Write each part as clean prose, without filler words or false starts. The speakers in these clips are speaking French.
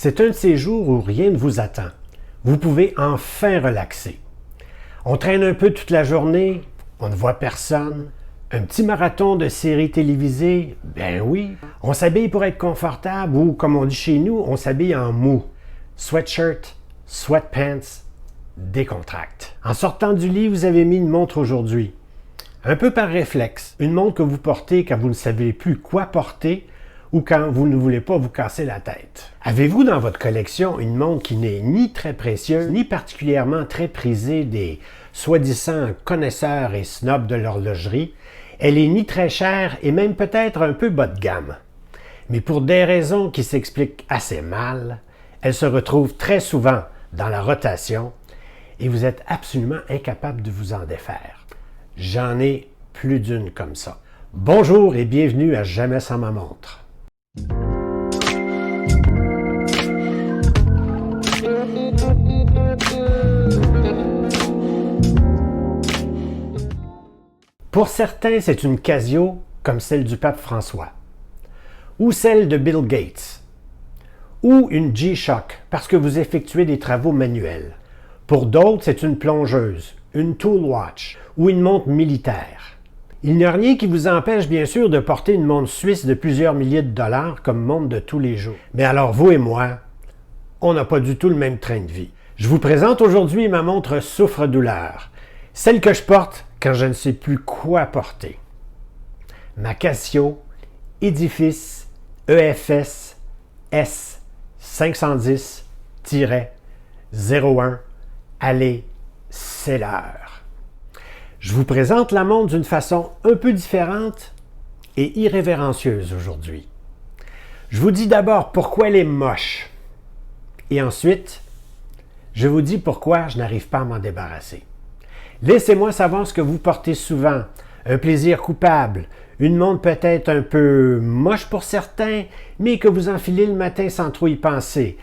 C'est un de ces jours où rien ne vous attend. Vous pouvez enfin relaxer. On traîne un peu toute la journée, on ne voit personne. Un petit marathon de séries télévisées, ben oui. On s'habille pour être confortable ou, comme on dit chez nous, on s'habille en mou. Sweatshirt, sweatpants, décontracte. En sortant du lit, vous avez mis une montre aujourd'hui. Un peu par réflexe. Une montre que vous portez quand vous ne savez plus quoi porter ou quand vous ne voulez pas vous casser la tête. Avez-vous dans votre collection une montre qui n'est ni très précieuse, ni particulièrement très prisée des soi-disant connaisseurs et snobs de l'horlogerie? Elle est ni très chère et même peut-être un peu bas de gamme. Mais pour des raisons qui s'expliquent assez mal, elle se retrouve très souvent dans la rotation et vous êtes absolument incapable de vous en défaire. J'en ai plus d'une comme ça. Bonjour et bienvenue à Jamais sans ma montre. Pour certains, c'est une Casio comme celle du pape François, ou celle de Bill Gates, ou une G-Shock parce que vous effectuez des travaux manuels. Pour d'autres, c'est une plongeuse, une tool watch ou une montre militaire. Il n'y a rien qui vous empêche bien sûr de porter une montre suisse de plusieurs milliers de dollars comme montre de tous les jours. Mais alors vous et moi, on n'a pas du tout le même train de vie. Je vous présente aujourd'hui ma montre souffre-douleur, celle que je porte quand je ne sais plus quoi porter. Ma Casio Edifice EFS S 510-01. Allez, c'est l'heure. Je vous présente la montre d'une façon un peu différente et irrévérencieuse aujourd'hui. Je vous dis d'abord pourquoi elle est moche. Et ensuite, je vous dis pourquoi je n'arrive pas à m'en débarrasser. Laissez-moi savoir ce que vous portez souvent, un plaisir coupable, une montre peut-être un peu moche pour certains, mais que vous enfilez le matin sans trop y penser.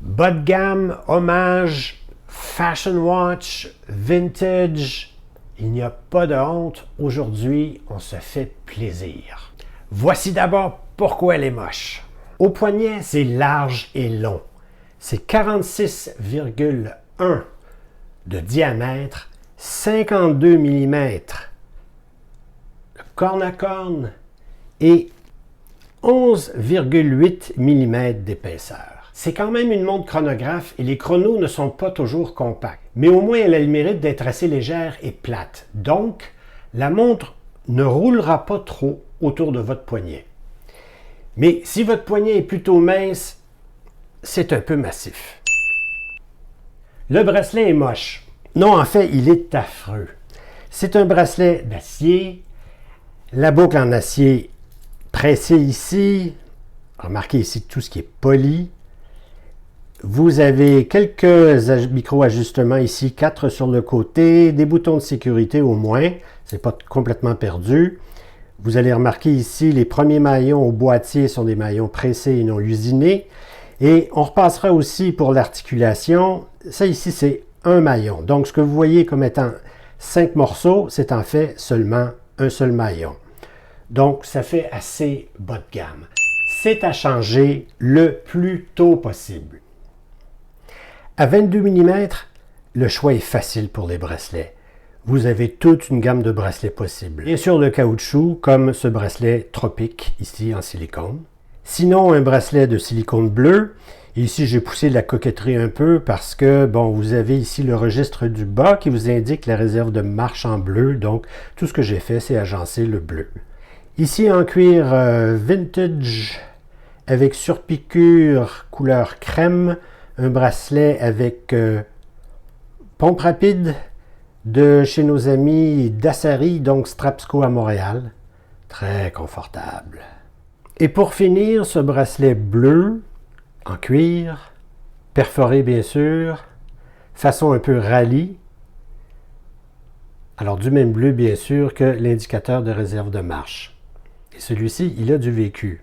Bas de gamme, hommage, fashion watch, vintage. Il n'y a pas de honte, aujourd'hui, on se fait plaisir. Voici d'abord pourquoi elle est moche. Au poignet, c'est large et long. C'est 46,1 de diamètre, 52 mm de corne à corne et 11,8 mm d'épaisseur. C'est quand même une montre chronographe et les chronos ne sont pas toujours compacts. Mais au moins, elle a le mérite d'être assez légère et plate. Donc, la montre ne roulera pas trop autour de votre poignet. Mais si votre poignet est plutôt mince, c'est un peu massif. Le bracelet est moche. Non, en fait, il est affreux. C'est un bracelet d'acier. La boucle en acier pressée ici. Remarquez ici tout ce qui est poli. Vous avez quelques micro-ajustements ici, 4 sur le côté, des boutons de sécurité au moins, c'est pas complètement perdu. Vous allez remarquer ici, les premiers maillons au boîtier sont des maillons pressés et non usinés. Et on repassera aussi pour l'articulation. Ça ici, c'est un maillon. Donc, ce que vous voyez comme étant 5 morceaux, c'est en fait seulement un seul maillon. Donc, ça fait assez bas de gamme. C'est à changer le plus tôt possible. À 22 mm, le choix est facile pour les bracelets. Vous avez toute une gamme de bracelets possibles. Bien sûr, le caoutchouc, comme ce bracelet Tropic, ici en silicone. Sinon, un bracelet de silicone bleu. Ici, j'ai poussé la coquetterie un peu parce que, bon, vous avez ici le registre du bas qui vous indique la réserve de marche en bleu. Donc, tout ce que j'ai fait, c'est agencer le bleu. Ici, en cuir vintage avec surpiqûre couleur crème. Un bracelet avec pompe rapide de chez nos amis d'Assari, donc Strapsco à Montréal. Très confortable. Et pour finir, ce bracelet bleu en cuir, perforé bien sûr, façon un peu rallye. Alors du même bleu bien sûr que l'indicateur de réserve de marche. Et celui-ci, il a du vécu.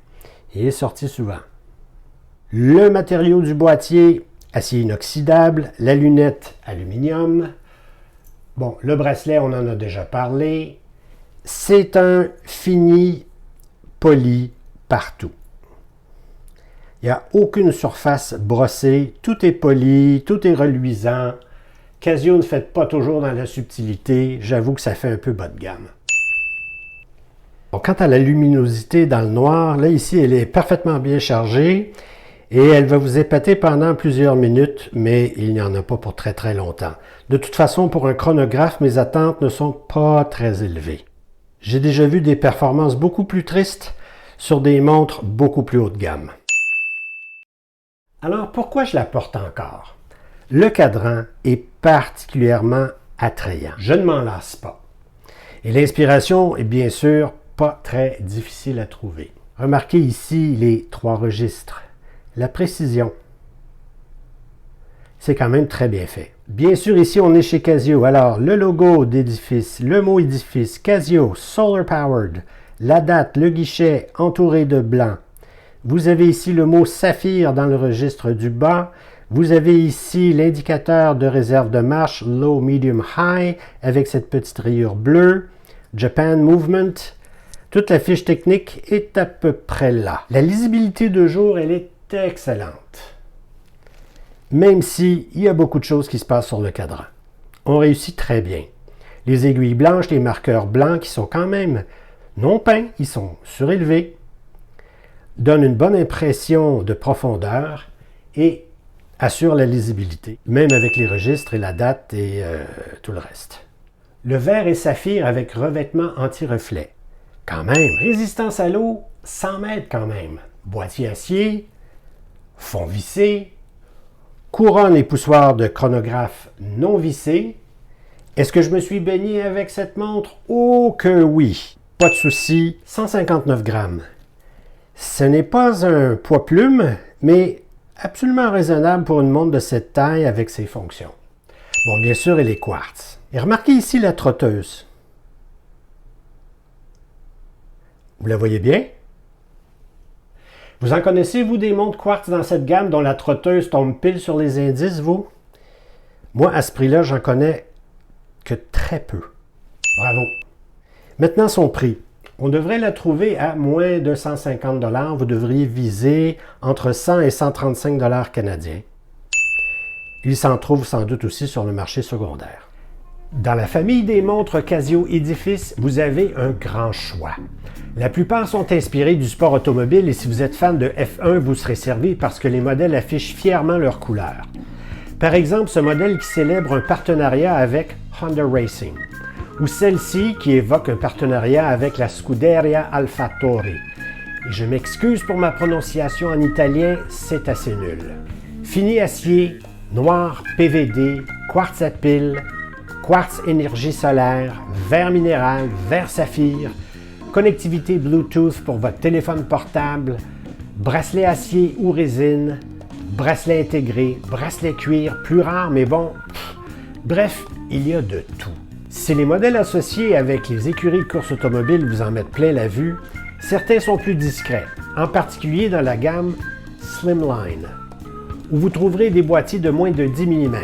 Il est sorti souvent. Le matériau du boîtier, acier inoxydable, la lunette, aluminium. Bon, le bracelet, on en a déjà parlé. C'est un fini poli partout. Il n'y a aucune surface brossée, tout est poli, tout est reluisant. Casio ne fait pas toujours dans la subtilité, j'avoue que ça fait un peu bas de gamme. Bon, quant à la luminosité dans le noir, là ici elle est parfaitement bien chargée et elle va vous épater pendant plusieurs minutes, mais il n'y en a pas pour très très longtemps. De toute façon, pour un chronographe, mes attentes ne sont pas très élevées. J'ai déjà vu des performances beaucoup plus tristes sur des montres beaucoup plus haut de gamme. Alors, pourquoi je la porte encore? Le cadran est particulièrement attrayant. Je ne m'en lasse pas. Et l'inspiration est bien sûr pas très difficile à trouver. Remarquez ici les 3 registres. La précision. C'est quand même très bien fait. Bien sûr, ici, on est chez Casio. Alors, le logo d'édifice, le mot édifice, Casio, Solar Powered, la date, le guichet entouré de blanc. Vous avez ici le mot saphir dans le registre du bas. Vous avez ici l'indicateur de réserve de marche Low, Medium, High avec cette petite rayure bleue. Japan Movement. Toute la fiche technique est à peu près là. La lisibilité de jour, elle est excellente. Même s'il y a beaucoup de choses qui se passent sur le cadran. On réussit très bien. Les aiguilles blanches, les marqueurs blancs qui sont quand même non peints, ils sont surélevés, donnent une bonne impression de profondeur et assurent la lisibilité, même avec les registres et la date et tout le reste. Le verre et saphir avec revêtement anti-reflet. Quand même, résistance à l'eau, 100 mètres quand même. Boîtier acier, fond vissé, couronne et poussoir de chronographe non vissé. Est-ce que je me suis baigné avec cette montre? Oh que oui! Pas de souci, 159 grammes. Ce n'est pas un poids plume, mais absolument raisonnable pour une montre de cette taille avec ses fonctions. Bon, bien sûr, elle est quartz. Et remarquez ici la trotteuse. Vous la voyez bien? Vous en connaissez, vous, des montres quartz dans cette gamme dont la trotteuse tombe pile sur les indices, vous? Moi, à ce prix-là, j'en connais que très peu. Bravo! Maintenant, son prix. On devrait la trouver à moins de 150 $. Vous devriez viser entre 100 et 135 $ canadiens. Il s'en trouve sans doute aussi sur le marché secondaire. Dans la famille des montres Casio Edifice, vous avez un grand choix. La plupart sont inspirés du sport automobile et si vous êtes fan de F1, vous serez servi parce que les modèles affichent fièrement leurs couleurs. Par exemple, ce modèle qui célèbre un partenariat avec Honda Racing, ou celle-ci qui évoque un partenariat avec la Scuderia AlphaTauri. Et je m'excuse pour ma prononciation en italien, c'est assez nul. Fini acier, noir PVD, quartz à pile, quartz énergie solaire, verre minéral, verre saphir, connectivité Bluetooth pour votre téléphone portable, bracelet acier ou résine, bracelet intégré, bracelet cuir, plus rare mais bon, bref, il y a de tout. Si les modèles associés avec les écuries de course automobile vous en mettent plein la vue, certains sont plus discrets, en particulier dans la gamme Slimline, où vous trouverez des boîtiers de moins de 10 mm.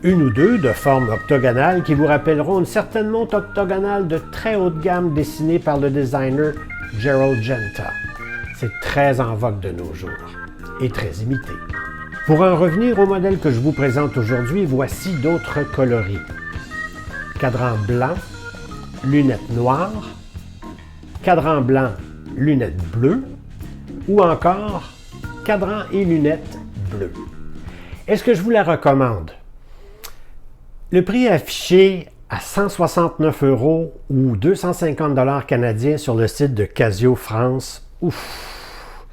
Une ou deux de forme octogonale qui vous rappelleront une certaine montre octogonale de très haute gamme dessinée par le designer Gerald Genta. C'est très en vogue de nos jours et très imité. Pour en revenir au modèle que je vous présente aujourd'hui, voici d'autres coloris. Cadran blanc, lunettes noires, cadran blanc, lunettes bleues, ou encore cadran et lunettes bleues. Est-ce que je vous la recommande? Le prix affiché à 169 € ou 250 $ canadiens sur le site de Casio France, ouf!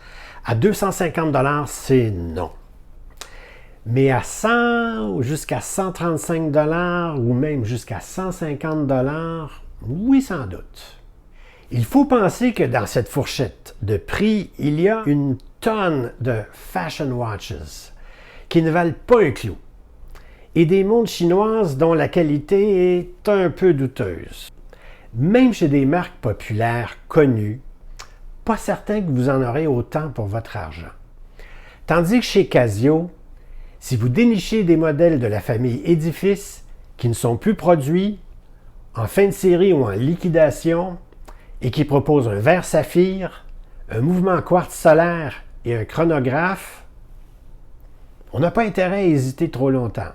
À 250 $, c'est non. Mais à 100 ou jusqu'à 135 $ ou même jusqu'à 150 $, oui, sans doute. Il faut penser que dans cette fourchette de prix, il y a une tonne de fashion watches qui ne valent pas un clou et des montres chinoises dont la qualité est un peu douteuse. Même chez des marques populaires connues, pas certain que vous en aurez autant pour votre argent. Tandis que chez Casio, si vous dénichez des modèles de la famille Edifice qui ne sont plus produits, en fin de série ou en liquidation, et qui proposent un verre saphir, un mouvement quartz solaire et un chronographe, on n'a pas intérêt à hésiter trop longtemps.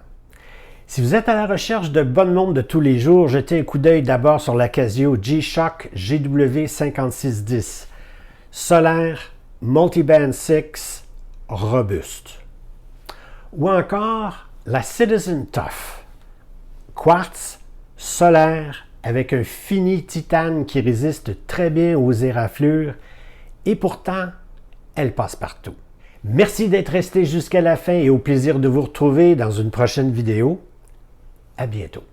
Si vous êtes à la recherche de bonnes montres de tous les jours, jetez un coup d'œil d'abord sur la Casio G-Shock GW5610. Solaire, multiband 6, robuste. Ou encore la Citizen Tough. Quartz, solaire, avec un fini titane qui résiste très bien aux éraflures et pourtant, elle passe partout. Merci d'être resté jusqu'à la fin et au plaisir de vous retrouver dans une prochaine vidéo. À bientôt.